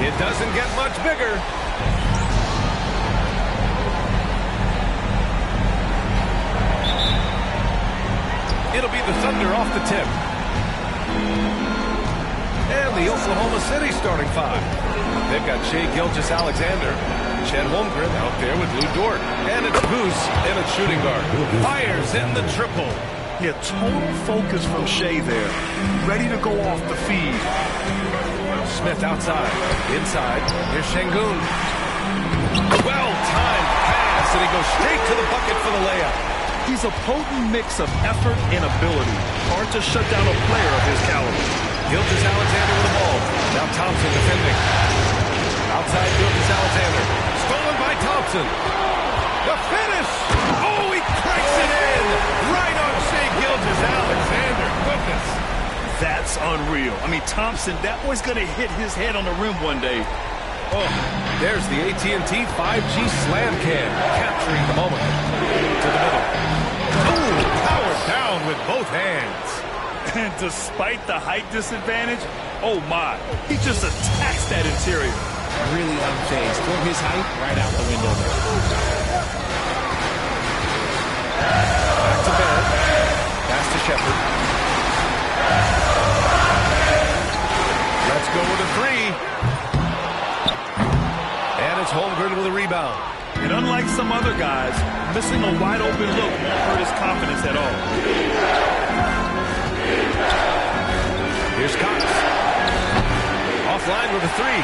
It doesn't get much bigger. It'll be the Thunder off the tip. And the Oklahoma City starting five. They've got Shai Gilgeous-Alexander, Chet Holmgren out there with Lou Dort. And it's Goose in a shooting guard. Fires in the triple. Yeah, total focus from Shai there. Ready to go off the feed. Smith outside. Inside. Here's Şengün. Well-timed pass, and he goes straight to the bucket for the layup. He's a potent mix of effort and ability. Hard to shut down a player of his caliber. Gilgeous-Alexander with the ball. Now Thompson defending. Outside Gilgeous-Alexander. Stolen by Thompson. The finish! Oh, he cranks it in! Right on Shai Gilgeous-Alexander. Goodness. That's unreal. I mean, Thompson, that boy's going to hit his head on the rim one day. Oh, there's the AT&T 5G Slam Cam. Capturing the moment. To the middle. Oh, powered down with both hands. And despite the height disadvantage, oh my, he just attacks that interior. Really unfazed. Throw his height right out the window. Back to Barrett. Pass to Shepard. Let's go with a three. And it's Holmgren with a rebound. And unlike some other guys, missing a wide open look won't hurt his confidence at all. Here's Cox. Offline with a three.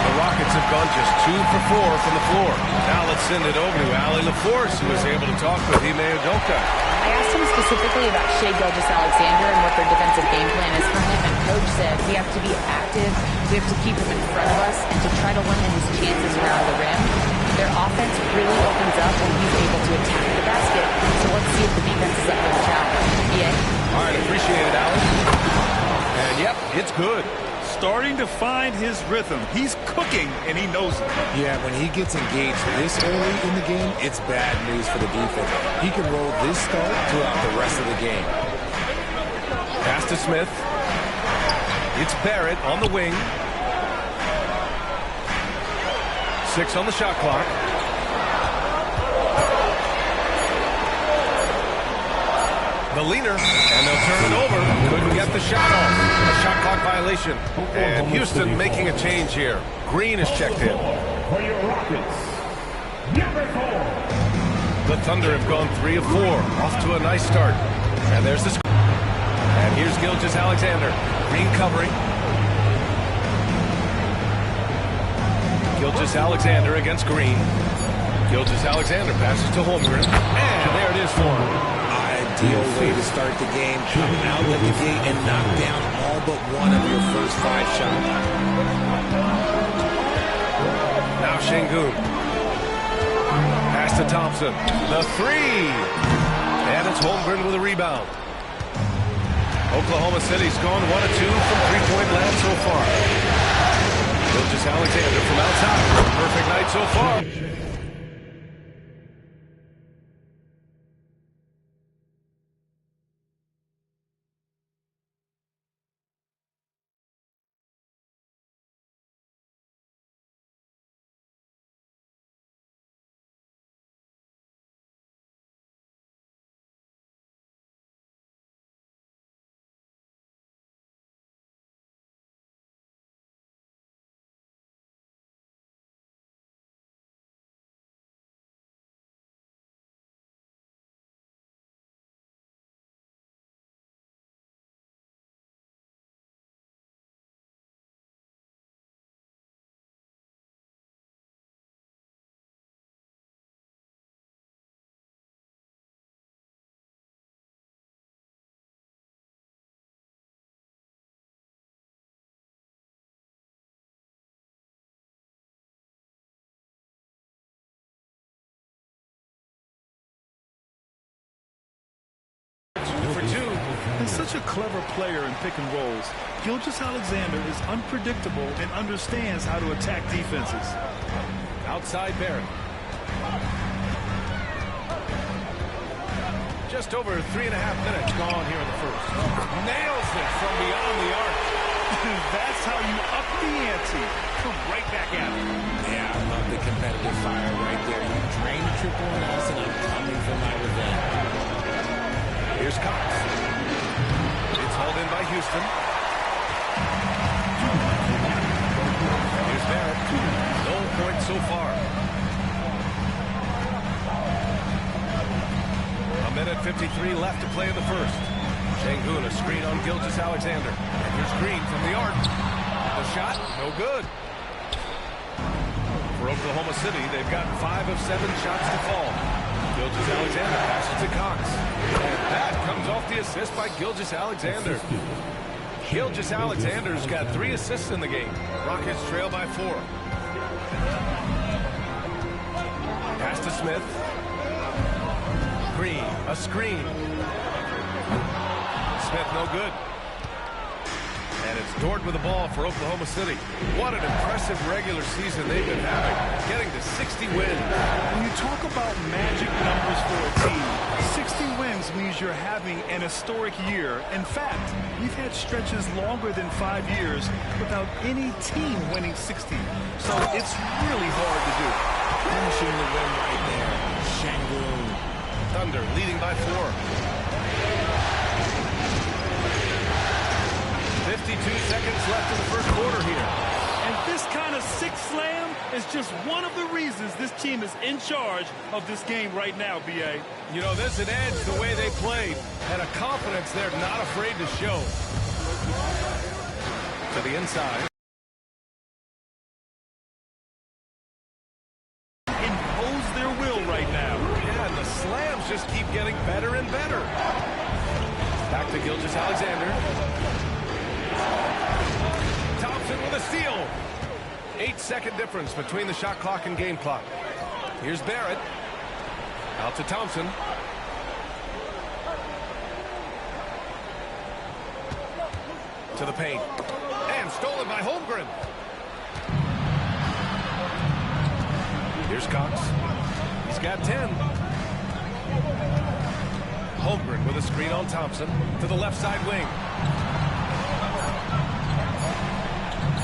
The Rockets have gone just 2 for 4 from the floor. Now let's send it over to Allie LaForce, who was able to talk with Ime Udoka. I asked him specifically about Shai Gilgeous-Alexander and what their defensive game plan is for him, and Coach said we have to be active, we have to keep him in front of us, and to try to limit his chances around the rim. Their offense really opens up when he's able to attack the basket, so let's see if the defense is up for the challenge. All right, appreciate it, Allie. And yep, it's good. Starting to find his rhythm. He's cooking, and he knows it. Yeah, when he gets engaged this early in the game, it's bad news for the defense. He can roll this start throughout the rest of the game. Pass to Smith. It's Barrett on the wing. 6 on the shot clock. The leaner, and they'll turn it over. Couldn't get the shot off. A shot clock violation. And Houston making a change here. Green is checked in. For your Rockets, number 4. The Thunder have gone 3 of 4. Off to a nice start. And there's the score. And here's Gilgeous-Alexander. Green covering. Gilgeous-Alexander against Green. Gilgeous-Alexander passes to Holmgren. And there it is for him. Ideal way to start the game. Come out of the gate and knock down all but one of your first 5 shots. Now Şengün. Pass to Thompson. The three. And it's Holmgren with a rebound. Oklahoma City's gone 1 of 2 from three-point land so far. Gilgeous-Alexander from outside. Perfect night so far. And such a clever player in pick and rolls. Gilgeous-Alexander is unpredictable and understands how to attack defenses. Outside Barrett. Just over 3.5 minutes gone here in the first. Nails it from beyond the arc. That's how you up the team. Come right back at it. Yeah, I love the competitive fire right there. You drained triple on us, and I'm coming for my revenge. Here's Cox. It's hauled in by Houston. Here's Barrett. No points so far. A minute 53 left to play in the first. Şengün, a screen on Gilgeous-Alexander. And here's Green from the arc. The shot, no good. For Oklahoma City, they've got 5 of 7 shots to fall. Gilgeous-Alexander passes to Cox. And that comes off the assist by Gilgeous-Alexander. Gilgeous-Alexander's got 3 assists in the game. Rockets trail by 4. Pass to Smith. Green, a screen. Smith, no good. And it's Dort with the ball for Oklahoma City. What an impressive regular season they've been having, getting to 60 wins. When you talk about magic numbers for a team, 60 wins means you're having an historic year. In fact, we've had stretches longer than 5 years without any team winning 60. So it's really hard to do. Finishing the win right there. Şengün. Thunder leading by 4. 52 seconds left in the first quarter here. And this kind of six slam is just one of the reasons this team is in charge of this game right now, B.A. You know, there's an edge the way they played and a confidence they're not afraid to show. To the inside. Impose their will right now. Yeah, and the slams just keep getting better and better. Back to Gilgeous-Alexander. Thompson with a steal. 8-second difference between the shot clock and game clock. Here's Barrett. Out to Thompson. To the paint. And stolen by Holmgren. Here's Cox. He's got 10. Holmgren with a screen on Thompson. To the left side wing.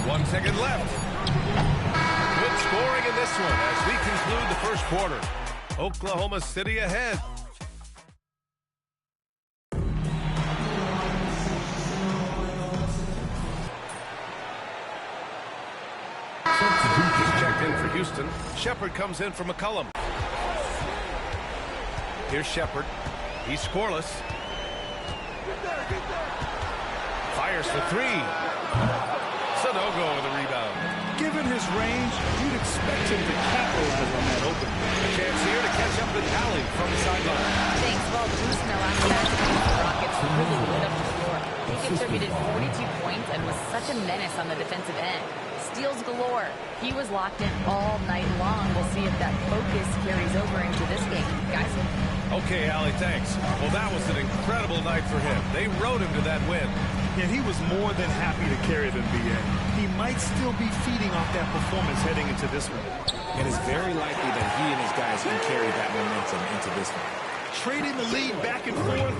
1 second left. Good scoring in this one as we conclude the first quarter. Oklahoma City ahead. He's checked in for Houston. Shepard comes in for McCollum. Here's Shepard. He's scoreless. Fires for 3. Sanogo with a rebound. Given his range, you'd expect him to capitalize on that opening. A chance here to catch up with Allie from the sideline. Thanks. Well, Bruce Milano last game, the Rockets really lit up the floor. He contributed 42 points and was such a menace on the defensive end. Steals galore. He was locked in all night long. We'll see if that focus carries over into this game, guys. Okay, Allie, thanks. Well, that was an incredible night for him. They rode him to that win. And he was more than happy to carry them, B.A. He might still be feeding off that performance heading into this one. And it's very likely that he and his guys can carry that momentum into this one. Trading the lead back and forth,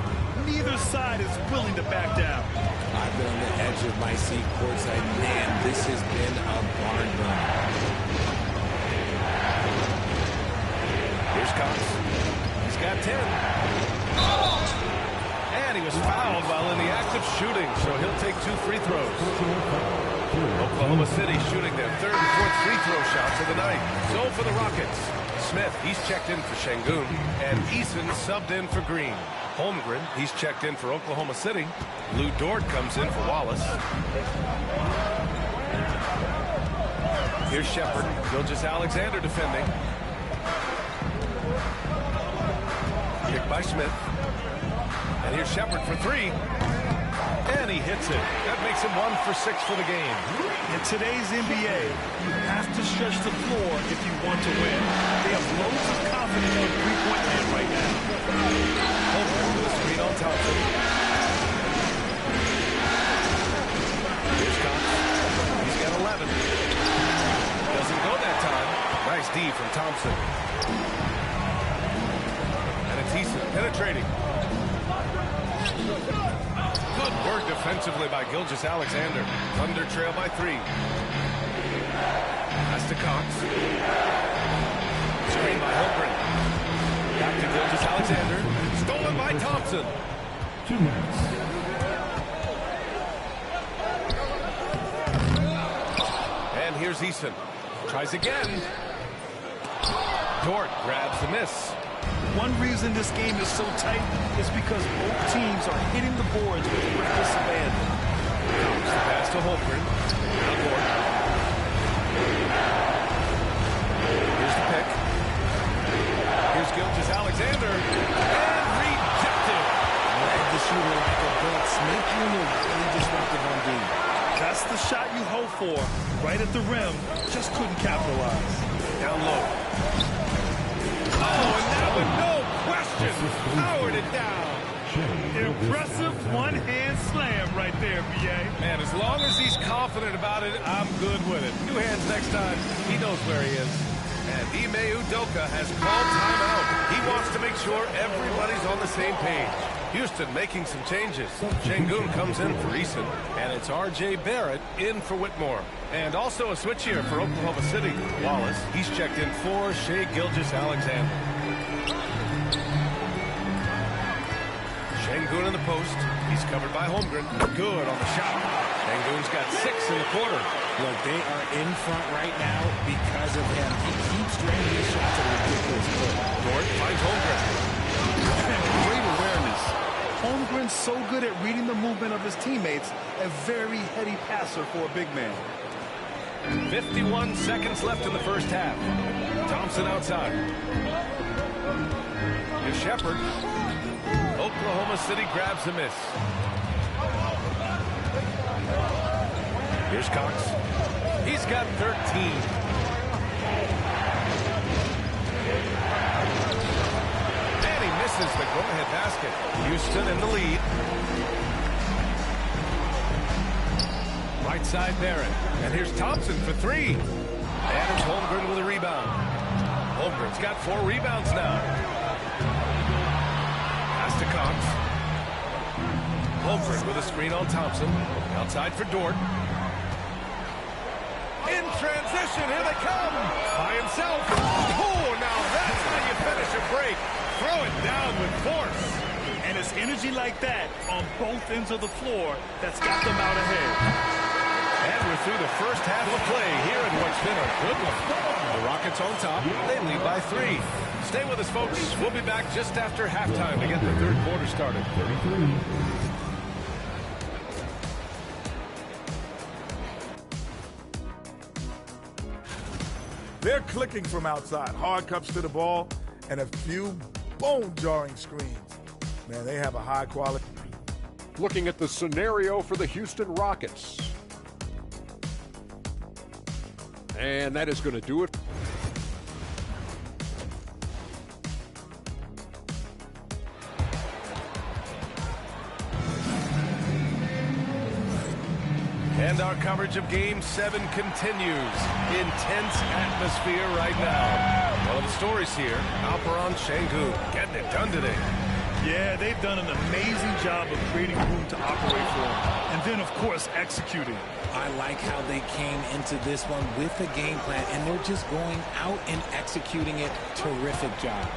neither side is willing to back down. I've been on the edge of my seat courtside. Man, this has been a barn burner. Here's Cox. He's got 10. And he was fouled while in the act of shooting, so he'll take 2 free throws. Oklahoma City shooting their 3rd and 4th free throw shots of the night. So for the Rockets, Smith, he's checked in for Şengün, and Eason subbed in for Green. Holmgren, he's checked in for Oklahoma City. Lou Dort comes in for Wallace. Here's Shepard. Gilgeous-Alexander defending. Kick by Smith. And here's Shepard for 3. And he hits it. That makes him 1 for 6 for the game. In today's NBA, you have to stretch the floor if you want to win. They have loads of confidence in three-point land right now. Holmgren with a screen on Thompson. Here's Cox. He's got 11. Doesn't go that time. Nice D from Thompson. And it's Eason penetrating. Good work defensively by Gilgeous-Alexander. Thunder trail by 3. Cox. Screen by Holmgren. Back to Gilgeous-Alexander. Stolen by Thompson. 2 minutes. And here's Eason. Tries again. Dort grabs the miss. One reason this game is so tight is because both teams are hitting the boards with reckless abandon. Comes the pass to Holmgren. Now Dort. Here's the pick. Here's Gilgeous-Alexander. And rejected. Read the shooter like a blitz, making it really disruptive on D. That's the shot you hope for. Right at the rim. Just couldn't capitalize. Down low. Oh, and that one, no question, powered it down. Impressive one-hand slam right there, B.A. Man, as long as he's confident about it, I'm good with it. 2 hands next time. He knows where he is. And Ime Udoka has called timeout. He wants to make sure everybody's on the same page. Houston making some changes. Şengün comes in for Eason. And it's R.J. Barrett in for Whitmore. And also a switch here for Oklahoma City. Wallace, he's checked in for Shai Gilgeous-Alexander. Şengün in the post. He's covered by Holmgren. Good on the shot. Şengün's got 6 in the quarter. Look, they are in front right now because of him. He keeps draining his shots at a ridiculous clip. Dort finds Holmgren. Great awareness. Holmgren's so good at reading the movement of his teammates, a very heady passer for a big man. 51 seconds left in the first half. Thompson outside. Here's Shepard. Oklahoma City grabs the miss. Here's Cox. He's got 13. And he misses the go-ahead basket. Houston in the lead. Right side Barrett. And here's Thompson for 3. And it's Holmgren with a rebound. Holmgren's got 4 rebounds now. Pass to Cox. Holmgren with a screen on Thompson. Outside for Dort. In transition, here they come. By himself. Oh, now that's how you finish a break. Throw it down with force. And it's energy like that on both ends of the floor that's got them out ahead. And we're through the first half of play here in what's been a good one. The Rockets on top. They lead by 3. Stay with us, folks. We'll be back just after halftime to get the third quarter started. 33. They're clicking from outside. Hard cups to the ball and a few bone-jarring screens. Man, they have a high quality. Looking at the scenario for the Houston Rockets. And that is going to do it. And our coverage of Game 7 continues. Intense atmosphere right now. One of the stories here, Alperen Şengün getting it done today. Yeah, they've done an amazing job of creating room to operate for him. And then, of course, executing. I like how they came into this one with a game plan, and they're just going out and executing it. Terrific job.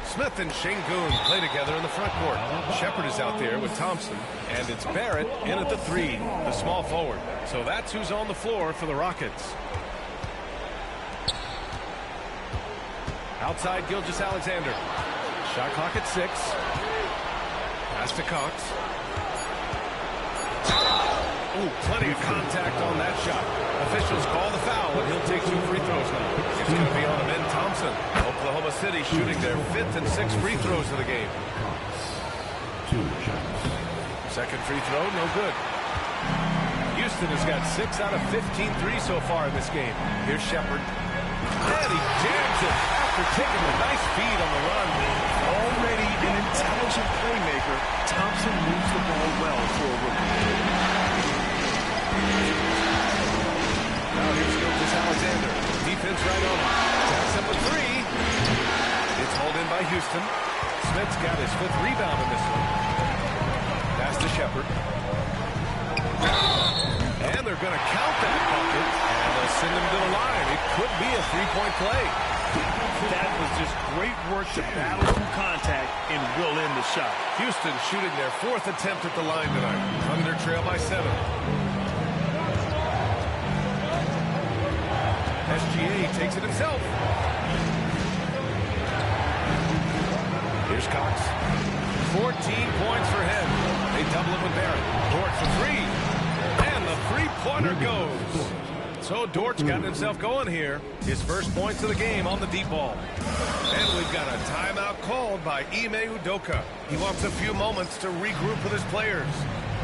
Smith and Şengün play together in the front court. Shepard is out there with Thompson, and it's Barrett in at the 3, the small forward. So that's who's on the floor for the Rockets. Outside Gilgeous-Alexander. Shot clock at 6. Pass to Cox. Ooh, plenty of contact on that shot. Officials call the foul, and he'll take 2 free throws now. It's going to be on Ben Thompson. Oklahoma City shooting their 5th and 6th free throws of the game. 2 shots. Second free throw, no good. Houston has got 6 out of 15 threes so far in this game. Here's Shepard. And he jams it after taking a nice feed on the run. Already an intelligent playmaker, Thompson moves the ball well for a rookie. Now here's Gilgeous-Alexander. Defense right on him. Jacks up a 3. It's hauled in by Houston. Smith's got his 5th rebound in this one. Pass to Shepard. And they're going to count that bucket. And they'll send him to the line. It could be a three-point play. That was just great work to battle through contact and will in the shot. Houston shooting their fourth attempt at the line tonight. Under trail by 7. SGA takes it himself. Here's Cox. 14 points for him. They double it with Barrett. Dort for 3. And the three-pointer goes. So Dort's gotten himself going here. His first points of the game on the deep ball. And we've got a timeout called by Ime Udoka. He wants a few moments to regroup with his players.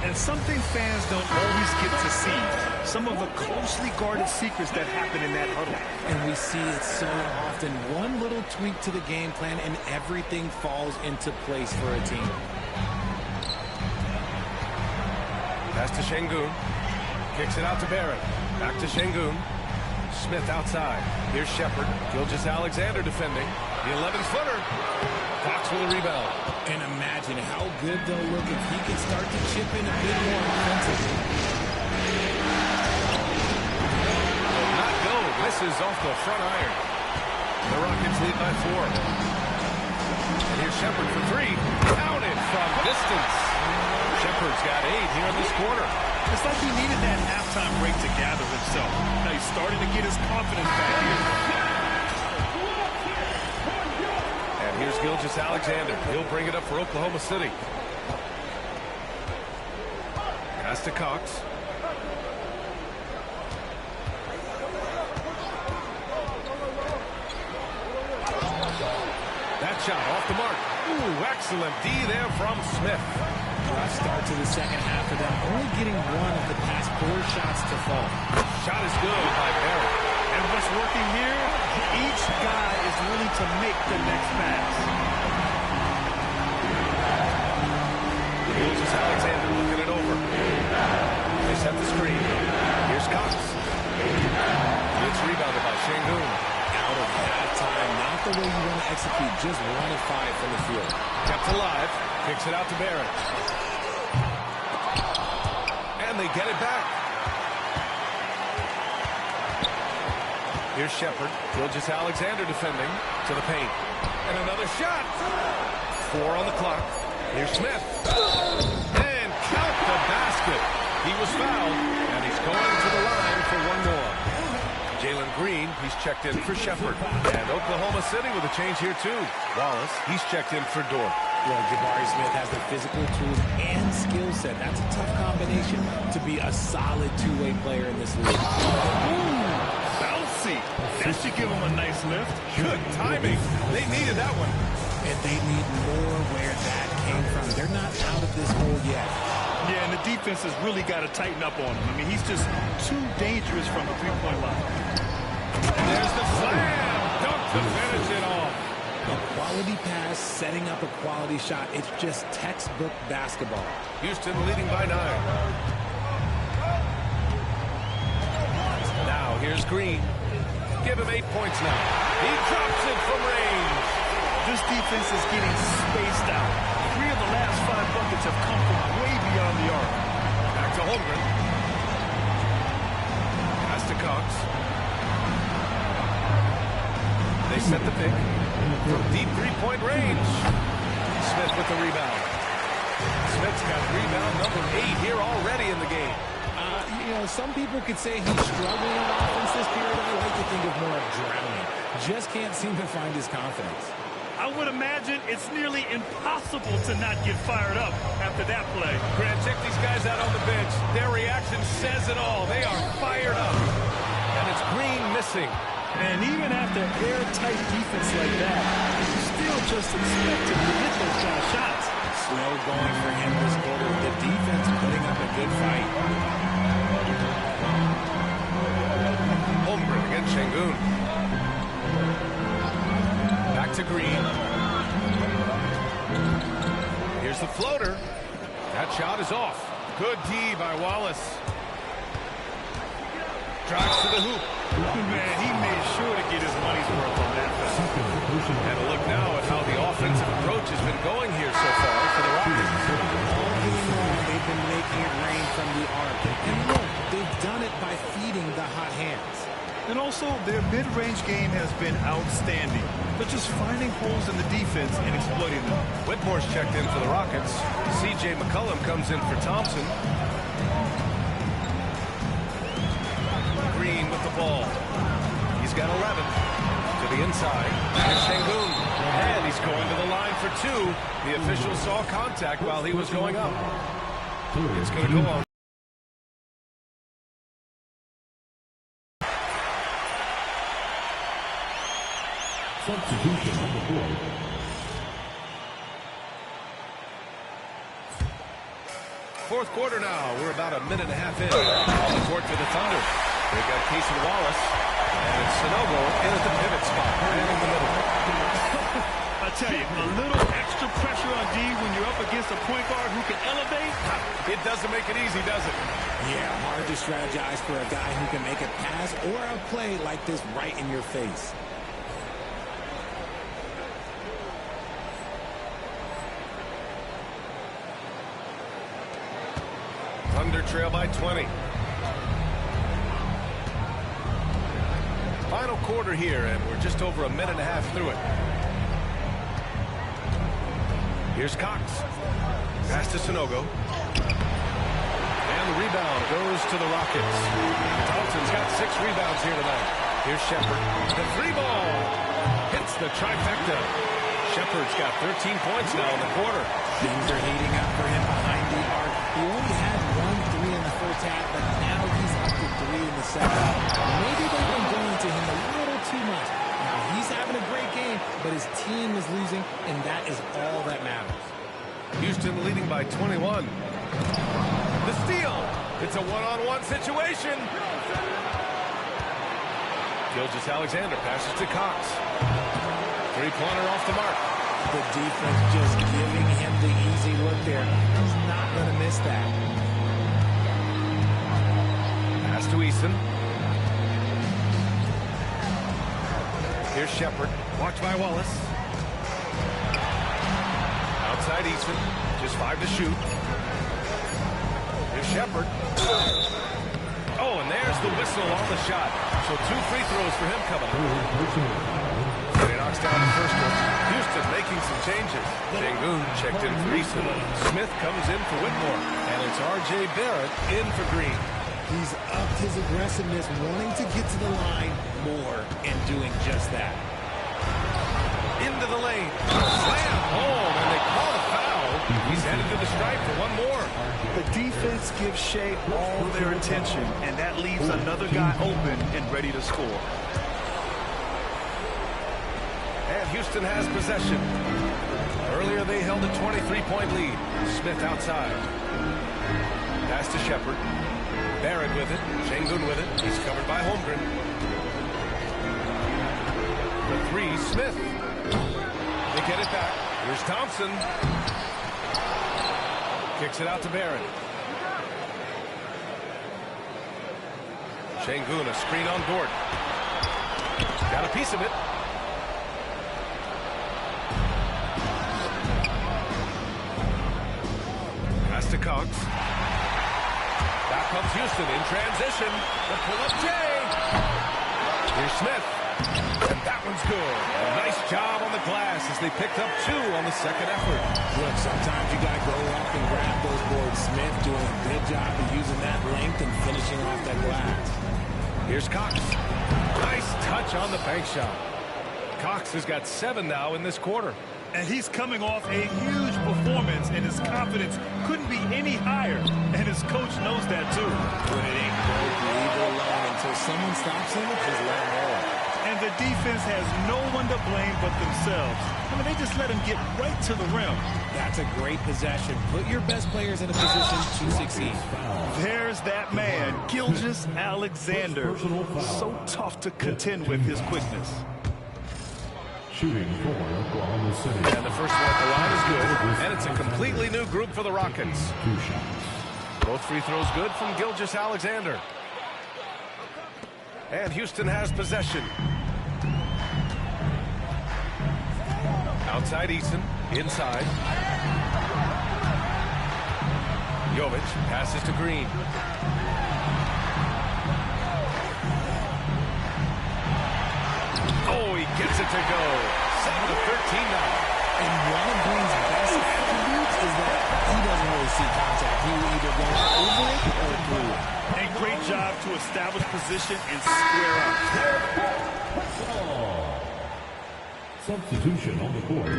And something fans don't always get to see. Some of the closely guarded secrets that happen in that huddle. And we see it so often. One little tweak to the game plan and everything falls into place for a team. Pass to Şengün. Kicks it out to Barrett. Back to Şengün. Smith outside. Here's Shepard. Gilgeous-Alexander defending. The 11-footer. Fox with a rebound. And imagine how good they'll look if he can start to chip in a bit more offensively. Will not go. Misses off the front iron. The Rockets lead by 4. And here's Shepard for 3. Counted from distance. Shepard's got 8 here in this quarter. It's like he needed that halftime break to gather himself. Now he's starting to get his confidence back here. And here's Gilgeous-Alexander. He'll bring it up for Oklahoma City. Pass to Cox. That shot off the mark. Ooh, excellent D there from Smith. Rough start to the second half of them, only getting 1 of the past 4 shots to fall. Shot is good by Barrett. And what's working here, each guy is willing to make the next pass. Gilgeous-Alexander looking it over. They set the screen. Here's Cox. It's rebounded by Şengün. Out of halftime, not the way you want to execute, just 1 of 5 from the field. Kept alive. Kicks it out to Barrett. And they get it back. Here's Shepard. Gilgeous-Alexander defending to the paint. And another shot. 4 on the clock. Here's Smith. And count the basket. He was fouled, and he's going to the line for 1 more. Jalen Green, he's checked in for Shepard. And Oklahoma City with a change here, too. Wallace, he's checked in for Dort. Well, Jabari Smith has the physical tools and skill set. That's a tough combination to be a solid two-way player in this league. Ooh, bouncy. That should give him a nice lift. Good timing. They needed that one. And they need more where that came from. They're not out of this hole yet. Yeah, and the defense has really got to tighten up on him. I mean, he's just too dangerous from the three-point line. And there's the slam. Dunk to finish it off. A quality pass, setting up a quality shot. It's just textbook basketball. Houston leading by 9. Now here's Green. Give him 8 points now. He drops it from range. This defense is getting spaced out. 3 of the last 5 buckets have come from way beyond the arc. Back to Holmgren. Pass to Cox. They set the pick. From deep three-point range. Smith with the rebound. Smith's got rebound number 8 here already in the game. You know, some people could say he's struggling on offense this period. I like to think of more of drowning. Just can't seem to find his confidence. I would imagine it's nearly impossible to not get fired up after that play. Grant, check these guys out on the bench. Their reaction says it all. They are fired up. And it's Green missing. And even after airtight defense like that, you still just expect him to hit those kind of shots. Slow going for him this quarter. The defense putting up a good fight. Holmgren against Şengün. Back to Green. Here's the floater. That shot is off. Good D by Wallace. Drives to the hoop. Man, he made sure to get his money's worth on that foul. And a look now at how the offensive approach has been going here so far for the Rockets. All game long, they've been making it rain from the arc. And look, they've done it by feeding the hot hands. And also, their mid-range game has been outstanding. They're just finding holes in the defense and exploiting them. Whitmore's checked in for the Rockets. C.J. McCollum comes in for Thompson. Green with the ball. He's got 11 to the inside. Here's Şengün. And he's going to the line for two. The official saw contact while he was going up. It's going to go on. Substitution on the board. Fourth quarter now. We're about a minute and a half in. On the court for the Thunder. They've got Casey Wallace. And it's Sanogo in at the pivot spot. Right in the middle. I tell you, a little extra pressure on D when you're up against a point guard who can elevate. It doesn't make it easy, does it? Yeah, hard to strategize for a guy who can make a pass or a play like this right in your face. Thunder trail by 20. Final quarter here, and we're just over a minute and a half through it. Here's Cox. Pass to Sanogo. And the rebound goes to the Rockets. Thompson's got 6 rebounds here tonight. Here's Shepherd. The 3-ball hits the trifecta. Shepherd's got 13 points now in the quarter. Things are heating up for him behind the arc. He only had 1 3 in the first half, but now he's up to 3 in the second. Maybe they've been going to him a little too much. Now he's having a great game, but his team is losing, and that is all that matters. Houston leading by 21. The steal. It's a one-on-one situation. Gilgeous-Alexander passes to Cox. Three-pointer off the mark. The defense just giving him the easy look there. He's not going to miss that. Pass to Eason. Here's Shepherd. Watched by Wallace. Outside Eason. Just 5 to shoot. Here's Shepherd. Oh, and there's the whistle on the shot. So 2 free throws for him coming up. And he knocks down the first one. Houston making some changes. Şengün checked in for Eason. Smith comes in for Whitmore. And it's R.J. Barrett in for Green. He's upped his aggressiveness, wanting to get to the line more, and doing just that. Into the lane. Slam home, and they call a foul. He's headed to the stripe for one more. The defense gives Shea all their attention, and that leaves another guy open and ready to score. And Houston has possession. Earlier they held a 23-point lead. Smith outside. Pass to Shepherd. Barrett with it. Şengün with it. He's covered by Holmgren. The 3, Smith. They get it back. Here's Thompson. Kicks it out to Barrett. Şengün, a screen on board. Got a piece of it. Pass to Cox. Back comes Houston in transition. The pull-up J. Here's Smith. And that one's good. A nice job on the glass as they picked up 2 on the second effort. Look, sometimes you got to go up and grab those boards. Smith doing a good job of using that length and finishing off that glass. Here's Cox. Nice touch on the bank shot. Cox has got 7 now in this quarter. And he's coming off a huge performance, and his confidence couldn't be any higher. And his coach knows that, too. When it ain't broke, leave it alone until someone stops him, just let him roll. And the defense has no one to blame but themselves. I mean, they just let him get right to the rim. That's a great possession. Put your best players in a position to succeed. There's that man, Gilgeous-Alexander. So tough to contend with his quickness. Shooting for Oklahoma City. And the first one at the line is good. And it's a completely new group for the Rockets. 2 shots. Both free throws good from Gilgeous-Alexander. And Houston has possession. Outside Eason. Inside. Jovic passes to Green. gets it to go. 7-13 now. And one of Green's best attributes is that he doesn't really see contact. He either goes over it or through it. And great job to establish position and square up. Substitution on the court.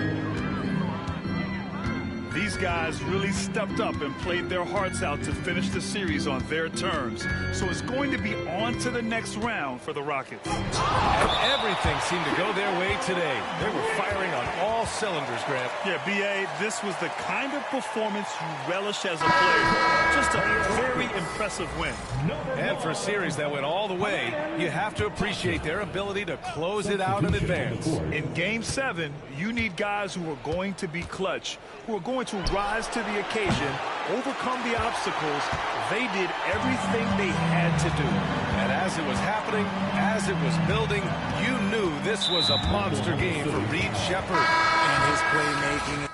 These guys really stepped up and played their hearts out to finish the series on their terms. So it's going to be on to the next round for the Rockets. And everything seemed to go their way today. They were firing on all cylinders, Grant. Yeah, B.A., this was the kind of performance you relish as a player. Just a very impressive win. And for a series that went all the way, you have to appreciate their ability to close it out in advance. In Game 7, you need guys who are going to be clutch, who are going to rise to the occasion, overcome the obstacles. They did everything they had to do. And as it was happening, as it was building, you knew this was a monster game for Reed Shepherd. And his playmaking